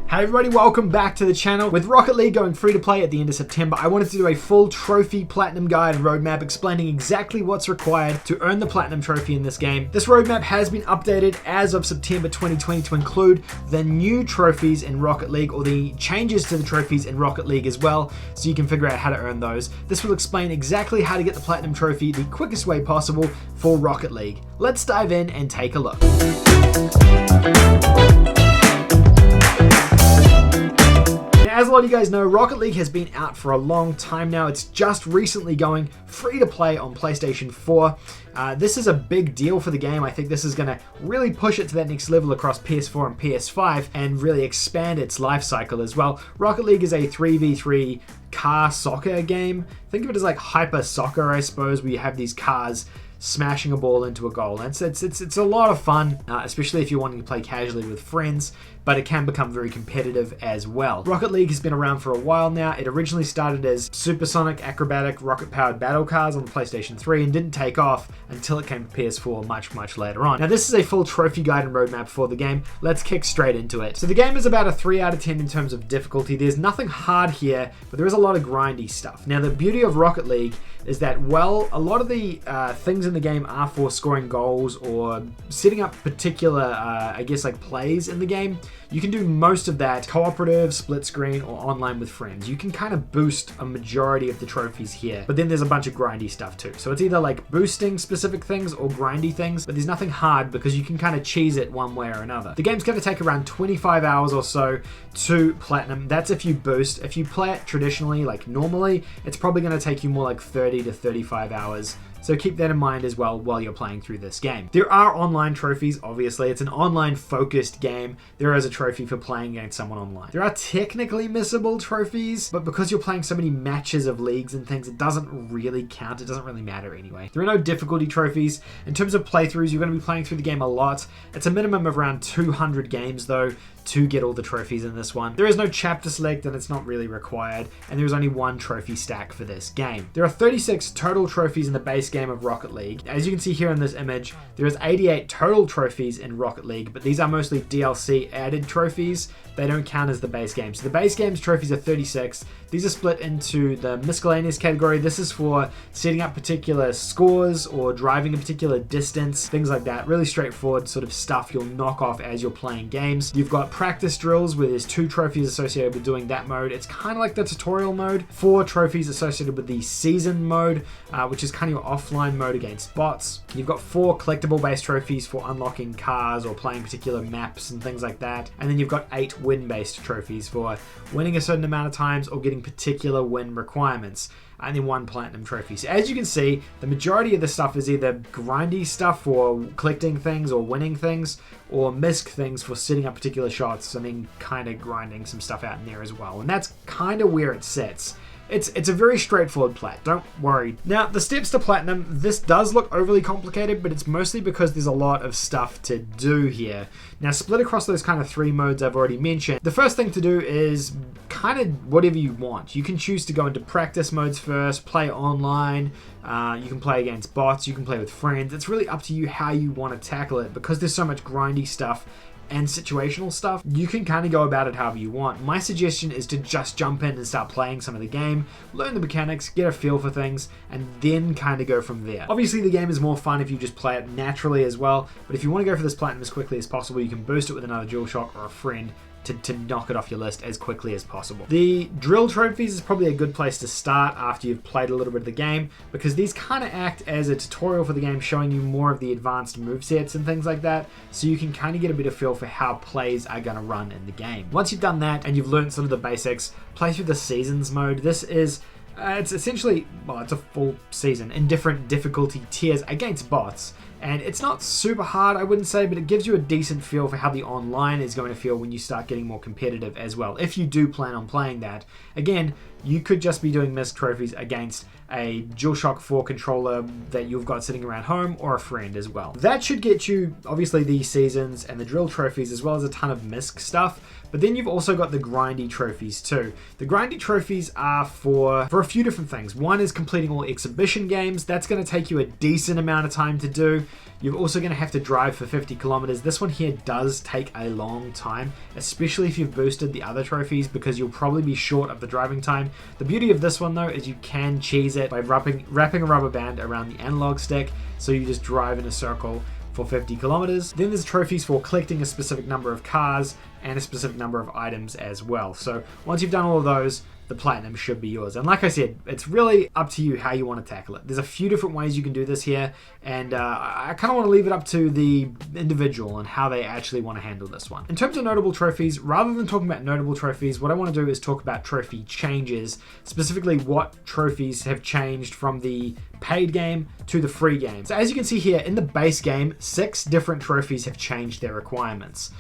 Hey everybody, welcome back to the channel. With Rocket League going free to play at the end of September, I wanted to do a full trophy platinum guide and roadmap explaining exactly what's required to earn the platinum trophy in this game. This roadmap has been updated as of September 2020 to include the new trophies in Rocket League, or the changes to the trophies in Rocket League as well, so you can figure out how to earn those. This will explain exactly how to get the platinum trophy the quickest way possible for Rocket League. Let's dive in and take a look. As a lot of you guys know, Rocket League has been out for a long time now. It's just recently going free to play on PlayStation 4. This is a big deal for the game. I think this is going to really push it to that next level across PS4 and PS5 and really expand its life cycle as well. Rocket League is a 3v3 car soccer game. Think of it as like hyper soccer, I suppose, where you have these cars smashing a ball into a goal. And it's a lot of fun, especially if you're wanting to play casually with friends, but it can become very competitive as well. Rocket League has been around for a while now. It originally started as supersonic, acrobatic, rocket-powered battle cars on the PlayStation 3 and didn't take off until it came to PS4 much later on. Now this is a full trophy guide and roadmap for the game. Let's kick straight into it. So the game is about a 3 out of 10 in terms of difficulty. There's nothing hard here, but there is a lot of grindy stuff. Now the beauty of Rocket League is that, well, a lot of the things in the game are for scoring goals or setting up particular, I guess, like plays in the game. You can do most of that cooperative, split screen, or online with friends. You can kind of boost a majority of the trophies here, but then there's a bunch of grindy stuff too. So it's either like boosting specific things or grindy things, but there's nothing hard because you can kind of cheese it one way or another. The game's going to take around 25 hours or so to platinum. That's if you boost. If you play it traditionally, like normally, it's probably going to take you more like 30 to 35 hours. So keep that in mind as well while you're playing through this game. There are online trophies, obviously. It's an online focused game. There is a trophy for playing against someone online. There are technically missable trophies, but because you're playing so many matches of leagues and things, it doesn't really count. It doesn't really matter anyway. There are no difficulty trophies. In terms of playthroughs, you're going to be playing through the game a lot. It's a minimum of around 200 games though to get all the trophies in this one. There is no chapter select and it's not really required, and there is only one trophy stack for this game. There are 36 total trophies in the base game of Rocket League. As you can see here in this image, there is 88 total trophies in Rocket League, but these are mostly DLC added trophies. They don't count as the base game. So the base game's trophies are 36. These are split into the miscellaneous category. This is for setting up particular scores or driving a particular distance, things like that. Really straightforward sort of stuff you'll knock off as you're playing games. You've got practice drills where there's 2 trophies associated with doing that mode. It's kind of like the tutorial mode. 4 trophies associated with the season mode, which is kind of your offline mode against bots. You've got 4 collectible based trophies for unlocking cars or playing particular maps and things like that. And then you've got 8 win-based trophies for winning a certain amount of times or getting particular win requirements, and then 1 platinum trophy. So as you can see, the majority of the stuff is either grindy stuff for collecting things or winning things, or misc things for setting up particular shots and then kind of grinding some stuff out in there as well. And that's kind of where it sits. It's a very straightforward plat, don't worry. Now, the steps to platinum, this does look overly complicated, but it's mostly because there's a lot of stuff to do here. Now, split across those kind of 3 modes I've already mentioned, the first thing to do is kind of whatever you want. You can choose to go into practice modes first, play online, you can play against bots, you can play with friends. It's really up to you how you want to tackle it. Because there's so much grindy stuff and situational stuff, you can kind of go about it however you want. My suggestion is to just jump in and start playing some of the game, learn the mechanics, get a feel for things, and then kind of go from there. Obviously the game is more fun if you just play it naturally as well, but if you want to go for this platinum as quickly as possible, you can boost it with another DualShock or a friend to knock it off your list as quickly as possible. The drill trophies is probably a good place to start after you've played a little bit of the game, because these kind of act as a tutorial for the game, showing you more of the advanced movesets and things like that, so you can kind of get a bit of feel for how plays are going to run in the game. Once you've done that and you've learned some of the basics, play through the seasons mode. This is it's essentially, well, it's a full season in different difficulty tiers against bots. And it's not super hard, I wouldn't say, but it gives you a decent feel for how the online is going to feel when you start getting more competitive as well, if you do plan on playing that. Again, you could just be doing misc trophies against a DualShock 4 controller that you've got sitting around home, or a friend as well. That should get you, obviously, these seasons and the drill trophies, as well as a ton of misc stuff. But then you've also got the grindy trophies too. The grindy trophies are for a few different things. One is completing all exhibition games. That's going to take you a decent amount of time to do. You're also going to have to drive for 50 kilometers. This one here does take a long time, especially if you've boosted the other trophies, because you'll probably be short of the driving time. The beauty of this one though is you can cheese it by wrapping a rubber band around the analog stick, so you just drive in a circle for 50 kilometers. Then there's trophies for collecting a specific number of cars and a specific number of items as well. So once you've done all of those, the platinum should be yours. And like I said, it's really up to you how you want to tackle it. There's a few different ways you can do this here, and I kind of want to leave it up to the individual and how they actually want to handle this one. In terms of notable trophies, rather than talking about notable trophies, what I want to do is talk about trophy changes, specifically what trophies have changed from the paid game to the free game. So as you can see here, in the base game, 6 different trophies have changed their requirements.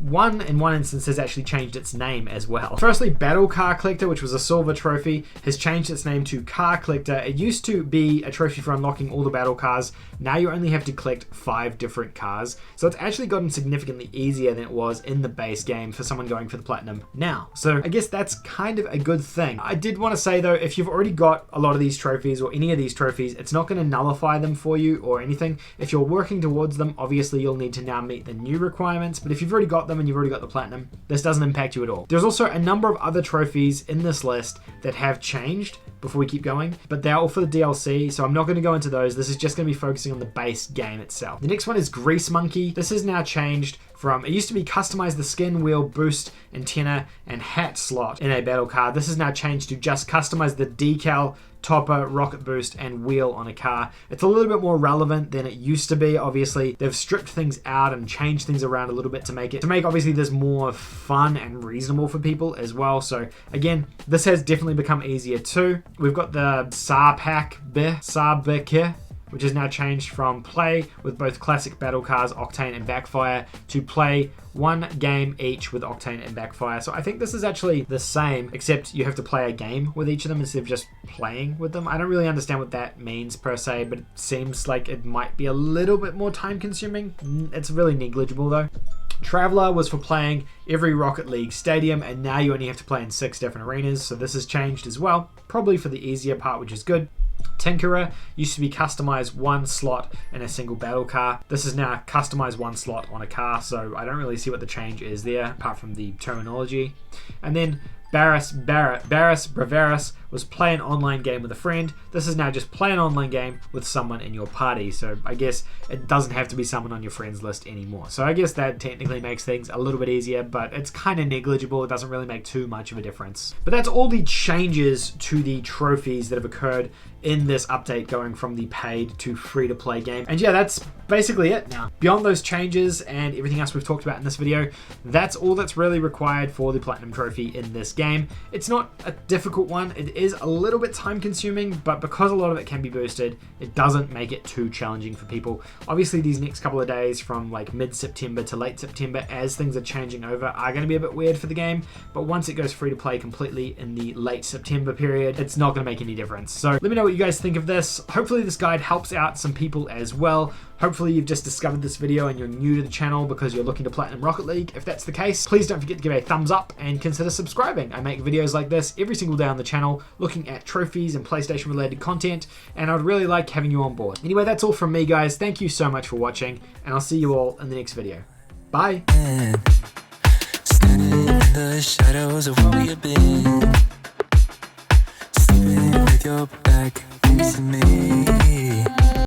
One in one instance has actually changed its name as well. Firstly, Battle Car Collector, which was a silver trophy, has changed its name to Car Collector. It used to be a trophy for unlocking all the battle cars. Now you only have to collect 5 different cars. So it's actually gotten significantly easier than it was in the base game for someone going for the platinum now. So I guess that's kind of a good thing. I did want to say though, if you've already got a lot of these trophies or any of these trophies, it's not going to nullify them for you or anything. If you're working towards them, obviously you'll need to now meet the new requirements, but if you've already got them and you've already got the platinum, this doesn't impact you at all. There's also a number of other trophies in this list that have changed before we keep going, but they're all for the DLC, so I'm not going to go into those. This is just going to be focusing on the base game itself. The next one is Grease Monkey. This has now changed from, it used to be customize the skin, wheel, boost, antenna, and hat slot in a battle car. This has now changed to just customize the decal, topper, rocket boost, and wheel on a car. It's a little bit more relevant than it used to be. Obviously, they've stripped things out and changed things around a little bit to make obviously this more fun and reasonable for people as well. So again, this has definitely become easier too. We've got the Sabeke, which has now changed from play with both classic battle cars, Octane and Backfire, to play 1 game each with Octane and Backfire. So I think this is actually the same, except you have to play a game with each of them instead of just playing with them. I don't really understand what that means per se, but it seems like it might be a little bit more time consuming. It's really negligible though. Traveler was for playing every Rocket League stadium, and now you only have to play in 6 different arenas, so this has changed as well, probably for the easier part, which is good. Tinkerer used to be customize 1 slot in a single battle car. This is now customize 1 slot on a car, so I don't really see what the change is there, apart from the terminology. And then Bravaris was play an online game with a friend. This is now just play an online game with someone in your party. So I guess it doesn't have to be someone on your friends list anymore. So I guess that technically makes things a little bit easier, but it's kind of negligible. It doesn't really make too much of a difference. But that's all the changes to the trophies that have occurred in this update, going from the paid to free-to-play game. And yeah, that's basically it now. Beyond those changes and everything else we've talked about in this video, that's all that's really required for the Platinum Trophy in this game. It's not a difficult one. It is a little bit time-consuming, but because a lot of it can be boosted, it doesn't make it too challenging for people. Obviously, these next couple of days from like mid-September to late September, as things are changing over, are going to be a bit weird for the game, but once it goes free-to-play completely in the late September period, it's not going to make any difference. So let me know what you guys think of this. Hopefully this guide helps out some people as well. Hopefully you've just discovered this video and you're new to the channel because you're looking to Platinum Rocket League. If that's the case, please don't forget to give it a thumbs up and consider subscribing. I make videos like this every single day on the channel looking at trophies and PlayStation related content, and I'd really like having you on board. Anyway, that's all from me, guys. Thank you so much for watching, and I'll see you all in the next video. Bye. Standing in the shadows of where we have been, sleeping with your back facing me.